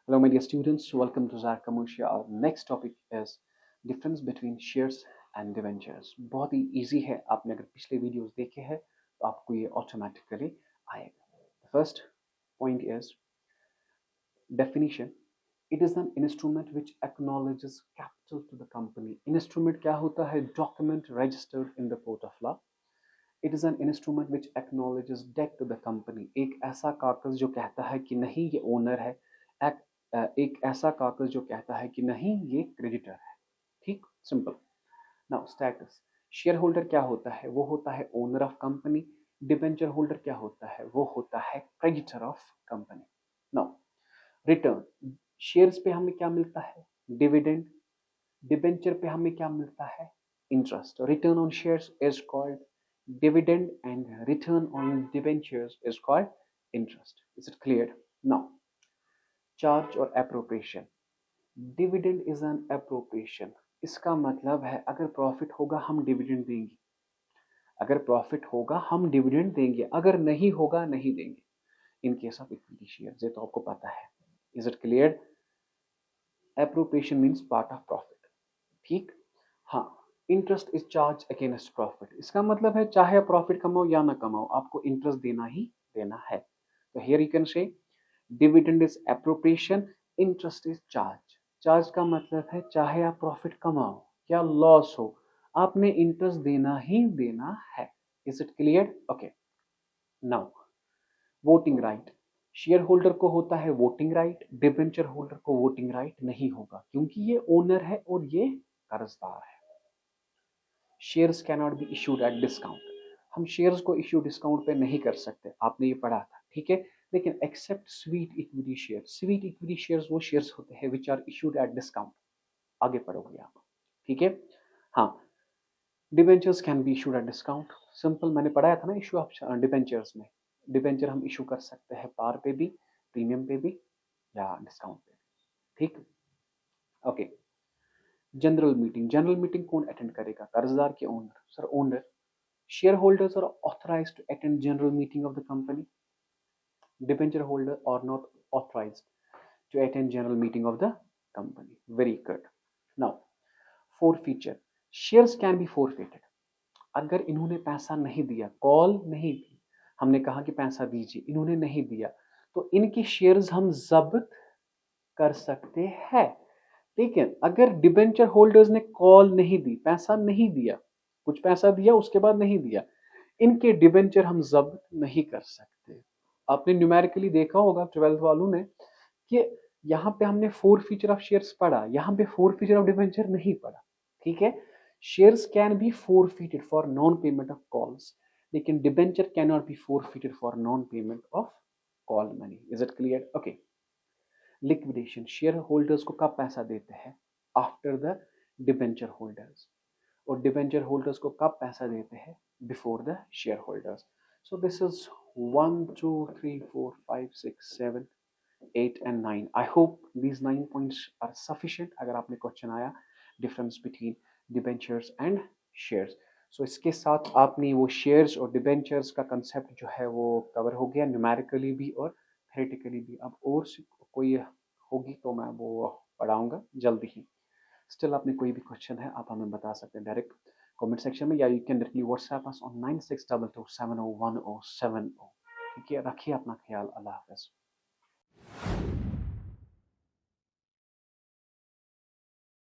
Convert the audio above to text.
Hello, my dear students. Welcome to Zar Commercial. Our next topic is difference between shares and debentures. बहुत ही easy है. आपने अगर पिछले videos देखे हैं तो आपको ये automatically आएगा. The first point is definition. It is an instrument which acknowledges capital to the company. Instrument क्या होता है? Document registered in the court of law. It is an instrument which acknowledges debt to the company. एक ऐसा कागज जो कहता है कि नहीं ये ओनर है. एक ऐसा कागज जो कहता है कि नहीं ये क्रेडिटर है. ठीक, simple. Now status. Share holder क्या होता है? वो होता है owner of company. Debenture holder क्या होता है? वो होता है creditor of company. Now return. Shares पे हमें क्या मिलता है? डिविडेंड. डिबेंचर पे हमें क्या मिलता है? Interest. Return on shares is called dividend and return on debentures is called interest. Is it clear? Now, charge or appropriation. Dividend is an appropriation. इसका मतलब है अगर प्रॉफिट होगा हम डिविडेंड देंगे. अगर प्रॉफिट होगा हम डिविडेंड देंगे, अगर नहीं होगा नहीं देंगे. In case of equity shares, ये तो आपको पता है. Is it clear? Appropriation means part of profit. ठीक. हाँ, interest is charge against profit. इसका मतलब है चाहे आप प्रॉफिट कमाओ या ना कमाओ आपको इंटरेस्ट देना ही देना है. तो here you can say dividend is appropriation, interest is charge. Charge का मतलब है चाहे आप प्रॉफिट कमाओ या लॉस हो आपने इंटरेस्ट देना ही देना है. Is it clear? Okay. Now voting right. Share holder को होता है वोटिंग राइट. डिबेंचर होल्डर को वोटिंग राइट नहीं होगा क्योंकि ये ओनर है और ये कर्जदार है. Shares cannot be issued at discount. हम शेयर्स को इशू डिस्काउंट पे नहीं कर सकते, आपने ये पढ़ा था. ठीक है. लेकिन except sweet equity share. Sweet equity shares वो शेयर्स होते हैं which are issued at discount. आगे पढ़ोगे आप. ठीक है. हाँ, debentures can be issued at discount. Simple, मैंने पढ़ाया था ना इशू ऑफ डिबेंचर्स में. डिबेंचर हम इशू कर सकते हैं पार पे भी, प्रीमियम पे भी या डिस्काउंट पे. ठीक. Okay. General meeting. General meeting कौन अटेंड करेगा? कर्जदार के owner. Sir owner. Shareholders are authorised to attend general meeting of the company. Debenture holder are not authorised to attend general meeting of the company. Very good. Now forfeiture. Shares can be forfeited. अगर इन्होंने पैसा नहीं दिया, call नहीं दी, हमने कहा कि पैसा दीजिए, इन्होंने नहीं दिया तो इनकी शेयर्स हम जब्त कर सकते हैं. लेकिन अगर डिबेंचर होल्डर्स ने कॉल नहीं दी, पैसा नहीं दिया, कुछ पैसा दिया उसके बाद नहीं दिया, इनके डिबेंचर हम जब्त नहीं कर सकते. आपने न्यूमेरिकली देखा होगा 12th वालों ने कि यहाँ पे हमने फोर फीचर ऑफ शेयर्स पढ़ा, यहाँ पे फोर फीचर ऑफ डिबेंचर नहीं पढ़ा. ठीक है. Shares can be forfeited for non payment of calls, लेकिन debenture can not be forfeited for non payment of call money. Is it clear? Okay. Liquidation. Share holders को कब पैसा देते हैं? After the debenture holders. और debenture holders को कब पैसा देते हैं? Before the share holders. So this is 1 2 3 4 5 6 7 8 and 9. I hope these 9 points are sufficient. अगर आपने क्वेश्चन आया difference between debentures and shares. So इसके साथ आपने वो शेयर्स और डिबेंचर्स का कंसेप्ट जो है वो कवर हो गया, न्यूमेरिकली भी और थ्योरेटिकली भी. अब और कोई होगी तो मैं वो पढ़ाऊंगा जल्दी ही. स्टिल आपने कोई भी क्वेश्चन है आप हमें बता सकते हैं डायरेक्ट कमेंट सेक्शन में, या you can directly WhatsApp us on 9622701070. ठीक है. रखिए अपना ख्याल. अल्लाह हाफिज.